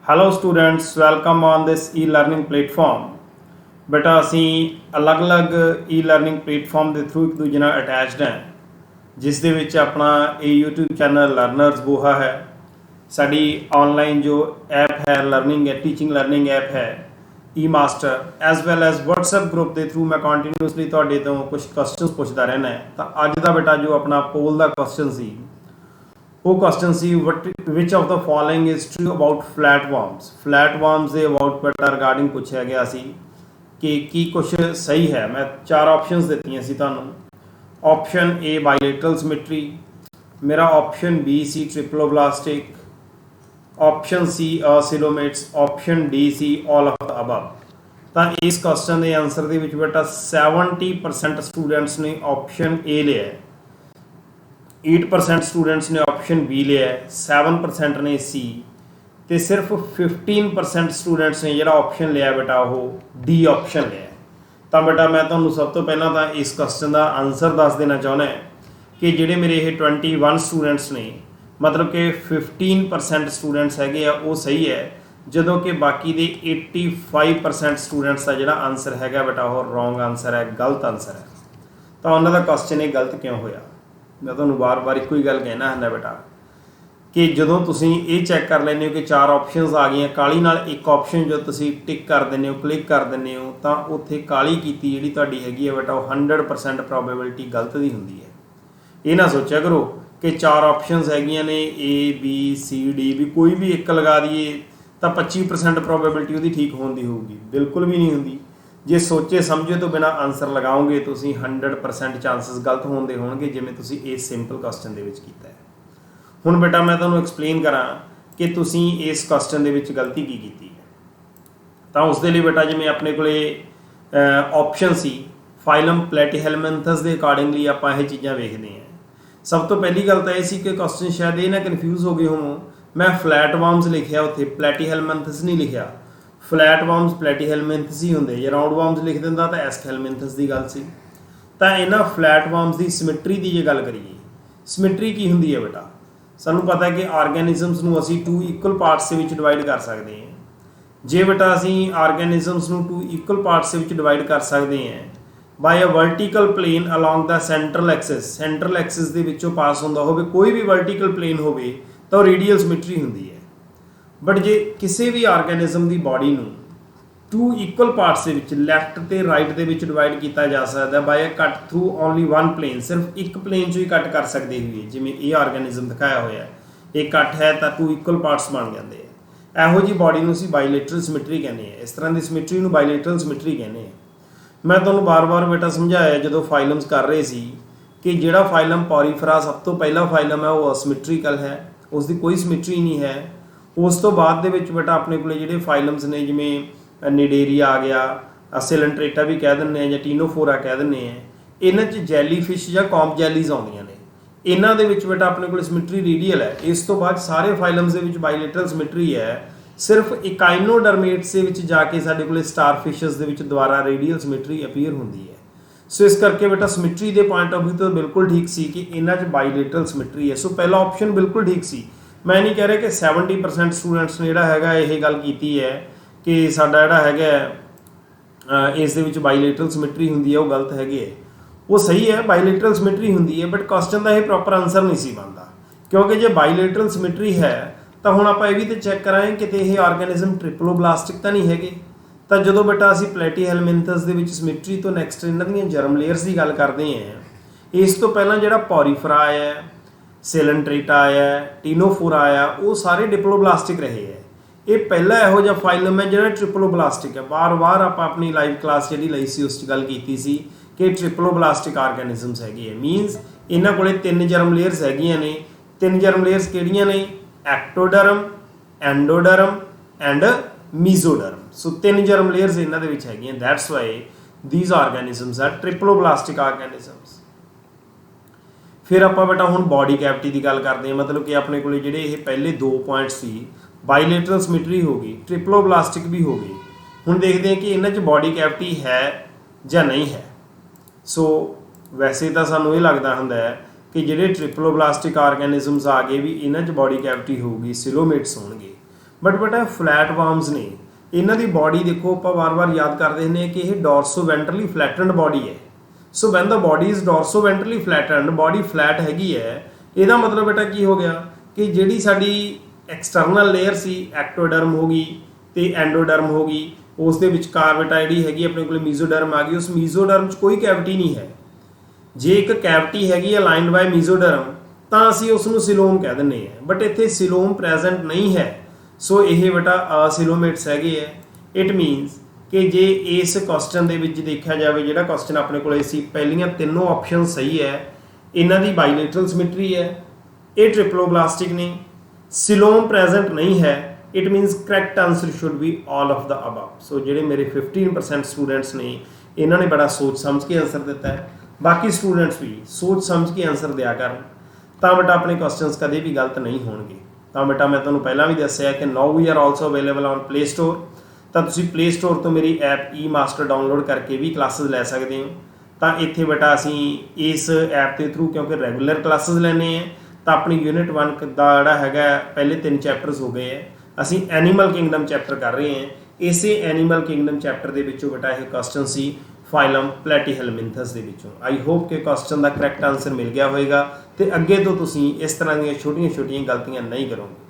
Hello students, welcome on this e learning platform. बेटा असी अलग अलग ई लर्निंग प्लेटफॉर्म के थ्रू एक दूजे नाल अटैचड हैं, जिस दे विच अपना ये यूट्यूब चैनल लर्नर्स बोहा है। साडी ऑनलाइन जो ऐप है लर्निंग है, टीचिंग लर्निंग ऐप है e master, as well as WhatsApp group के थ्रू मैं कंटिन्यूसली तुहाडे तो कुछ क्वेश्चन पुछदा रहना है। तो अज का बेटा जो अपना पोल का क्वेश्चन सी वो क्वेश्चन सी which of the following is true about flatworms. Flatworms के अबाउट बेटा रिगार्डिंग पूछा गया सी कि कुछ सही है। मैं चार ऑप्शंस दित्तियां सी तुहानूं। ऑप्शन ए बाइलेटरल सिमेट्री, मेरा ऑप्शन बी सी triploblastic, option C acoelomates, option D सी ऑल ऑफ द अबव। तो इस क्वेश्चन के आंसर के विच बेटा 70% स्टूडेंट्स ने ऑप्शन ए लिया है, 8% स्टूडेंट्स ने ऑप्शन बी लिया है, 7% ने सी, तो सिर्फ 15% स्टूडेंट्स ने जो ऑप्शन लिया बेटा वो डी ऑप्शन लिया। तो बेटा मैं तुम्हें सब तो पहला तो इस क्वेश्चन का आंसर दस देना चाहना है कि जोड़े मेरे ये 21 स्टूडेंट्स ने, मतलब कि 15% स्टूडेंट्स है वो सही है, जो कि बाकी दे 85% स्टूडेंट्स का जोड़ा आंसर है बेटा वो रॉन्ग आंसर है, गलत आंसर है। तो उन्होंने क्वेश्चन ये गलत क्यों होया? मैं तुम्हें बार बार एक ही गल कहना है बेटा कि जो तुम ये चैक कर लें हो कि चार ऑप्शनस आ गई काली नाल एक ऑप्शन जो तुम टिक कर दें हो, क्लिक कर दें हो, तो उत्थे काली की जी हैगी है बेटा वो 100% प्रोबेबिलिटी गलत की होंगी है। ये ना सोचा करो कि चार ऑप्शनस हैगियां ने ए बी सी डी, भी कोई भी एक लगा दिए तो 25% प्रोबेबिलिटी वो ठीक होने की होगी, बिल्कुल भी नहीं होंगी। जे सोचे समझे तो बिना आंसर लगाओगे तो 100% चांसिस गलत होने होंगे, जिमें तुम इस सिंपल क्वेश्चन के किया है। हुण बेटा मैं तुहानूं एक्सप्लेन करा कि तुसीं इस क्वेश्चन के गलती की है। तो उसके लिए बेटा जिमें अपने को ऑप्शन सी फाइलम प्लेटीहेलमिन्थस के अकॉर्डिंगली आप ये चीज़ां वेखते हैं। सब तो पहली गल तो यह सी कि क्वेश्चन शायद ये ना कन्फ्यूज़ हो गए होवो, मैं फ्लैटवॉर्म्स लिखिया उत्थे प्लेटीहेलमिन्थस नहीं लिखिया। फ्लैटवॉर्म्स प्लेटीहेलमिन्थस ही होंगे, जे राउंडवॉर्म्स लिख दिंदा तो एस्कहेलमिन्थस की गल सी। तो इन्हां फ्लैटवॉर्म्स की सिमेट्री की जे गल करिए, सिमेट्री की होंगी है बेटा? सानूं पता है कि आर्गेनिजम्स नूं असीं 2 इक्वल पार्ट्स के डिवाइड कर सकते हैं। जे बेटा असीं आर्गेनिजम्स नूं 2 इक्वल पार्ट्स के डिवाइड कर सकते हैं by a vertical plane along the central axis दे विचों पास होंदा होवे, कोई भी वर्टिकल प्लेन होवे तो रेडियल सिमेट्री होंदी है। बट जे किसी भी आर्गेनिजम की बॉडी नूं 2 इक्वल पार्ट्स के लैफ्ट तो राइट के डिवाइड किया जा सकता by a cut through only one plane, सिर्फ एक प्लेन चो ही कट कर सकते हुए, जिमें ये आर्गेनिजम दिखाया हुआ है, एक कट है तो 2 इक्वल पार्ट्स बन जाते हैं। ਇਹੋ जी बॉडी नूं असीं बाइलेटरल सिमेट्री कहने हैं। इस तरह की सिमेट्री नूं बाइलेटरल सिमेट्री कहने हैं। मैं तुहानूं बार बार बेटा समझाया जो फाइलम्स कर रहे सी कि जिहड़ा फाइलम पॉरीफेरा सब तो पहला फाइलम है वो असिमेट्रिकल है, उसकी कोई सिमेट्री नहीं है। उस तो बाद दे विच बेटा अपने को जिहड़े फाइलम्स ने, जिमें निडेरिया आ गया, सिलेंट्रेटा भी कह दिंदे हैं, टीनोफोरा कह दिंदे हैं, इन्हां च जैलीफिश या कॉम्प जैलीज आउंदियां ने। इन्हां दे विच बेटा अपने को सिमेट्री रेडियल है। इस तो बाद सारे फाइलम्स दे विच बाइलेटरल सिमेट्री है। सिर्फ इकाइनोडर्मेट्स दे विच जाके साडे कोले स्टारफिशेस दे विच द्वारा रेडियल सिमेट्री अपीयर होंदी है। सो इस करके बेटा सिमेट्री के पॉइंट ऑफ व्यू तो बिल्कुल ठीक सी कि इन्हां च बाइलेटरल सिमेट्री है। सो पहला ऑप्शन बिल्कुल ठीक सी। मैं नहीं कह रहा कि 70% स्टूडेंट्स ने जिहड़ा हैगा यह गल कीती है कि साडा जिहड़ा हैगा इस दे विच बाइलेटरल सिमेट्री होंदी है, वो गलत हैगे। वो सही है, बाइलेटरल सिमेट्री होंदी है, बट क्वेश्चन का यह प्रॉपर आंसर नहीं सी बनता, क्योंकि जो बाइलेटरल सिमेट्री है तो हुण आपां भी तो चैक कराएं कि यह ऑर्गेनिज्म ट्रिप्लोब्लास्टिक तो नहीं है। तो जो बेटा असीं प्लेटीहेलमिन्थस दे विच सिमेट्री तो नैक्सट इन्हां दीयां जर्म लेयर्स की गल करते हैं। इस तो पहला जिहड़ा पॉरीफेरा आया, सिलेंट्रेटा आया, टीनोफोरा आया, वो सारे डिप्लोब्लास्टिक रहे हैं। ये पहला इहो जिहा फाइलम है जिहड़ा ट्रिप्लोब्लास्टिक है। बार बार आप अपनी लाइव क्लास जी ली सी उस गल की सी कि ट्रिप्लोब्लास्टिक आर्गेनिजम्स है। मीनस इन्हां कोले 3 जर्म लेयर्स हैगियां ने। 3 जर्म लेयर्स किहड़ियां ने? Ectoderm, endoderm and mesoderm. So 3 germ layers इन्हां दे विच हैगियां। That's why these organisms are triploblastic organisms. फिर आप बेटा हुण बॉडी कैविटी की गल करते हैं, मतलब कि अपने को जिहड़े ये पहले 2 पॉइंट्स सी, बाइलेटरल सिमेट्री हो गई, ट्रिप्लोब्लास्टिक भी हो गई। हुण देखते हैं कि इन्हां च बॉडी कैविटी है या नहीं है। सो वैसे तो सानूं ये लगता हुंदा है कि जिहड़े ट्रिप्लोब्लास्टिक आर्गेनिजम्स आ गए भी इन्हां च बॉडी कैविटी होगी, सिलोमेट्स होणगे। बट बेटा फ्लैट वार्म्स ने, इन्हां दी बॉडी देखो ਆਪਾਂ ਵਾਰ-ਵਾਰ याद करते हैं कि ਇਹ ਡੋਰਸੋਵੈਂਟਰਲੀ ਫਲੈਟਨਡ ਬॉडी है। So when the body is dorsoventrally flattened, body flat हैगी है, ਇਹਦਾ मतलब बेटा की हो गया कि ਜਿਹੜੀ ਸਾਡੀ एक्सटर्नल लेयर सी एक्टोडर्म होगी तो एंडोडर्म होगी, उस दे विचकार बेटा जी हैगी अपने को मीजोडर्म आ गई। उस मीजोडर्म च कोई कैविटी नहीं है। जे एक कैविटी हैगी अलाइंड बाय मीजोडर्म तो असी उसनूं सिलोम कह दिंदे हैं, बट इत्थे सिलोम प्रेजेंट नहीं है। सो ये बेटा असिलोमेट्स हैगे है। इट मीनस कि जे इस क्वेश्चन दे विच देखा जाए, जिहड़ा क्वेश्चन अपने को सी पहलियां तीनों ऑप्शन सही है, इन्हां दी बाइलेटरल सिमेट्री है, ये ट्रिप्लोब्लास्टिक ने, सिलोम प्रेजेंट नहीं है, it means correct answer should be all of the above. So जिहड़े मेरे 15% स्टूडेंट्स ने इन्होंने बड़ा सोच समझ के आंसर दिता है, बाकी स्टूडेंट्स भी सोच समझ के आंसर दिया कर, तो बेटा अपने क्वेश्चनस कभी भी गलत नहीं होंगे। तो बेटा मैं तुहानूं पहला भी दस्सिया कि now we are also available on play store, तो तुसीं प्ले स्टोर तो मेरी ऐप ई मास्टर डाउनलोड करके भी क्लासेस लै सकते हो। तो इत्थे बेटा असीं इस ऐप के थ्रू क्योंकि रेगूलर क्लासेस लैने हैं, तो अपनी यूनिट 1 का जिहड़ा हैगा पहले 3 चैप्टर्स हो गए हैं, असीं एनीमल किंगडम चैप्टर कर रहे हैं। इसे एनीमल किंगडम चैप्टर के विचों बेटा यह क्वेश्चन सी फाइलम प्लैटीहेलमिंथस के विचों। आई होप कि क्वेश्चन का करैक्ट आंसर मिल गया होगा, तो अगे तो तुसीं इस तरह दी छोटियां छोटियां गलतियां नहीं करोगे।